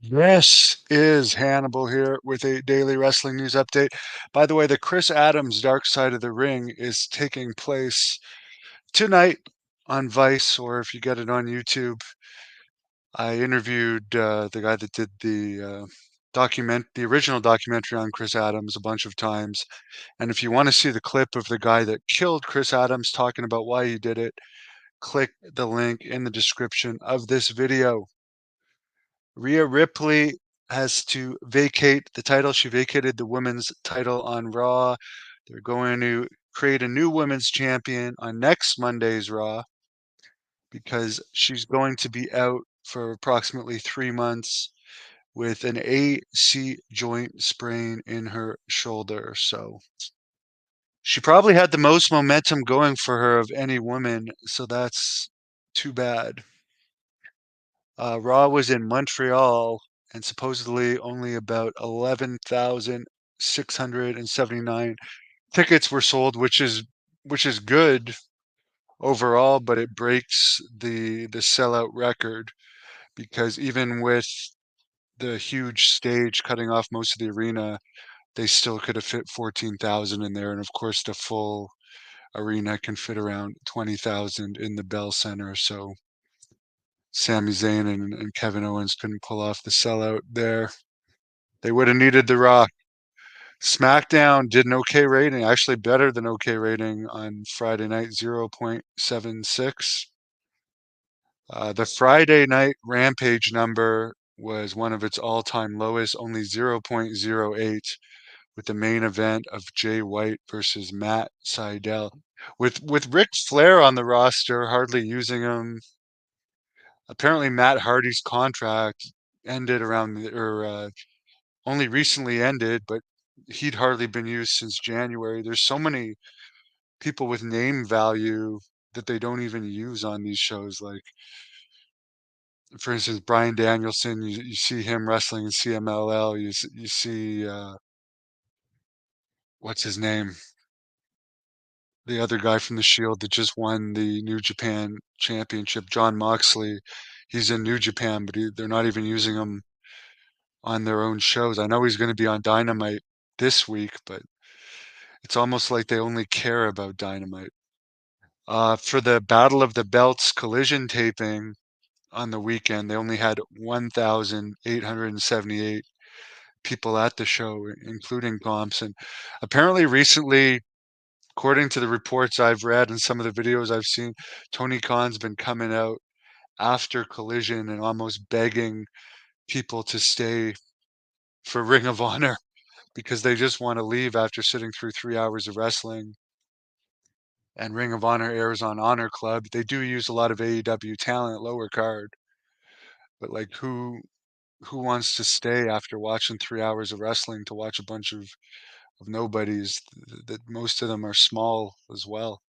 This is Hannibal here with a daily wrestling news update. By the way, the Chris Adams Dark Side of the Ring is taking place tonight on Vice, or if you get it on YouTube. I interviewed the guy that did the original documentary on Chris Adams a bunch of times. And if you want to see the clip of the guy that killed Chris Adams talking about why he did it, click the link in the description of this video. Rhea Ripley has to vacate the title. She vacated the women's title on Raw. They're going to create a new women's champion on next Monday's Raw because she's going to be out for approximately 3 months with an AC joint sprain in her shoulder. So she probably had the most momentum going for her of any woman. So that's too bad. Raw was in Montreal, and supposedly only about 11,679 tickets were sold, which is good overall, but it breaks the sellout record because even with the huge stage cutting off most of the arena, they still could have fit 14,000 in there, and of course the full arena can fit around 20,000 in the Bell Center. So Sami Zayn and Kevin Owens couldn't pull off the sellout there. They would have needed The Rock. SmackDown did an okay rating, actually better than okay rating on Friday night, 0.76. The Friday night Rampage number was one of its all-time lowest, only 0.08, with the main event of Jay White versus Matt Sydal. With Ric Flair on the roster, hardly using him. Apparently, Matt Hardy's contract ended only recently ended, but he'd hardly been used since January. There's so many people with name value that they don't even use on these shows. Like, for instance, Brian Danielson, you see him wrestling in CMLL. You see, what's his name? The other guy from the Shield that just won the New Japan Championship, John Moxley. He's in New Japan, but they're not even using him on their own shows. I know he's going to be on Dynamite this week, but it's almost like they only care about Dynamite. For the Battle of the Belts collision taping on the weekend, they only had 1,878 people at the show, including Thompson. Apparently, recently, according to the reports I've read and some of the videos I've seen, Tony Khan's been coming out after Collision and almost begging people to stay for Ring of Honor because they just want to leave after sitting through 3 hours of wrestling. And Ring of Honor airs on Honor Club. They do use a lot of AEW talent, lower card, but like who wants to stay after watching 3 hours of wrestling to watch a bunch of nobodies that most of them are small as well.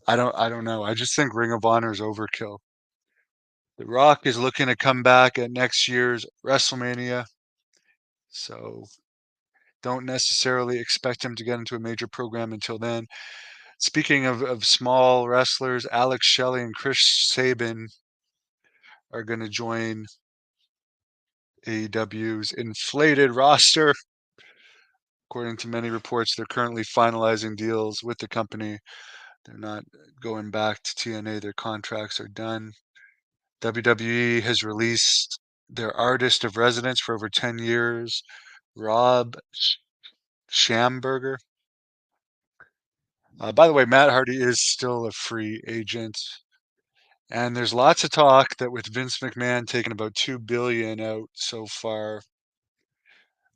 I don't know. I just think Ring of Honor is overkill. The Rock is looking to come back at next year's WrestleMania, so don't necessarily expect him to get into a major program until then. Speaking of small wrestlers, Alex Shelley and Chris Sabin are going to join AEW's inflated roster. According to many reports, they're currently finalizing deals with the company. They're not going back to TNA. Their contracts are done. WWE has released their artist of residence for over 10 years, Rob Schamberger. By the way, Matt Hardy is still a free agent. And there's lots of talk that with Vince McMahon taking about 2 billion out so far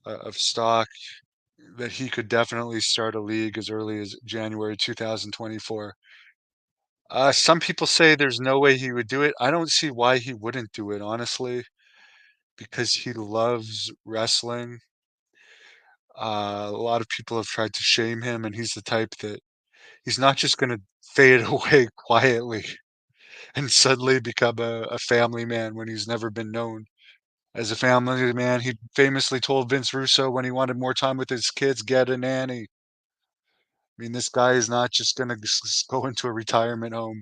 of stock, that he could definitely start a league as early as January 2024. Some people say there's no way he would do it. I don't see why he wouldn't do it, honestly, because he loves wrestling. A lot of people have tried to shame him, and he's the type that he's not just going to fade away quietly and suddenly become a family man when he's never been known as a family man. He famously told Vince Russo when he wanted more time with his kids, get a nanny. I mean, this guy is not just going to go into a retirement home.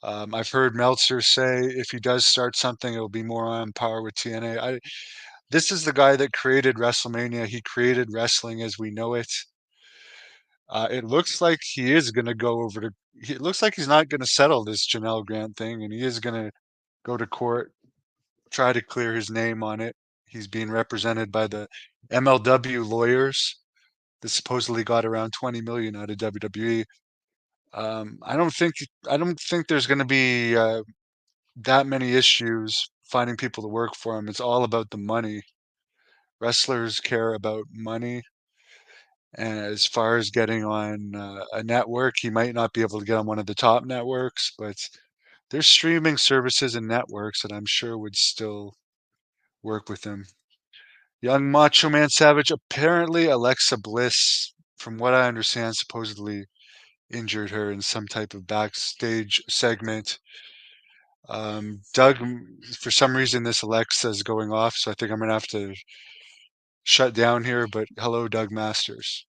I've heard Meltzer say if he does start something, it'll be more on par with TNA. This is the guy that created WrestleMania. He created wrestling as we know it. It looks like he is going to go over to. It looks like he's not going to settle this Janelle Grant thing, and he is going to go to court, try to clear his name on it. He's being represented by the MLW lawyers that supposedly got around 20 million out of WWE. I don't think there's going to be that many issues finding people to work for him. It's all about the money. Wrestlers care about money. And as far as getting on a network, he might not be able to get on one of the top networks, but there's streaming services and networks that I'm sure would still work with him. Young Macho Man Savage, apparently Alexa Bliss, from what I understand, supposedly injured her in some type of backstage segment. Doug, for some reason, this Alexa is going off, so I think I'm gonna have to shut down here. But hello, Doug Masters.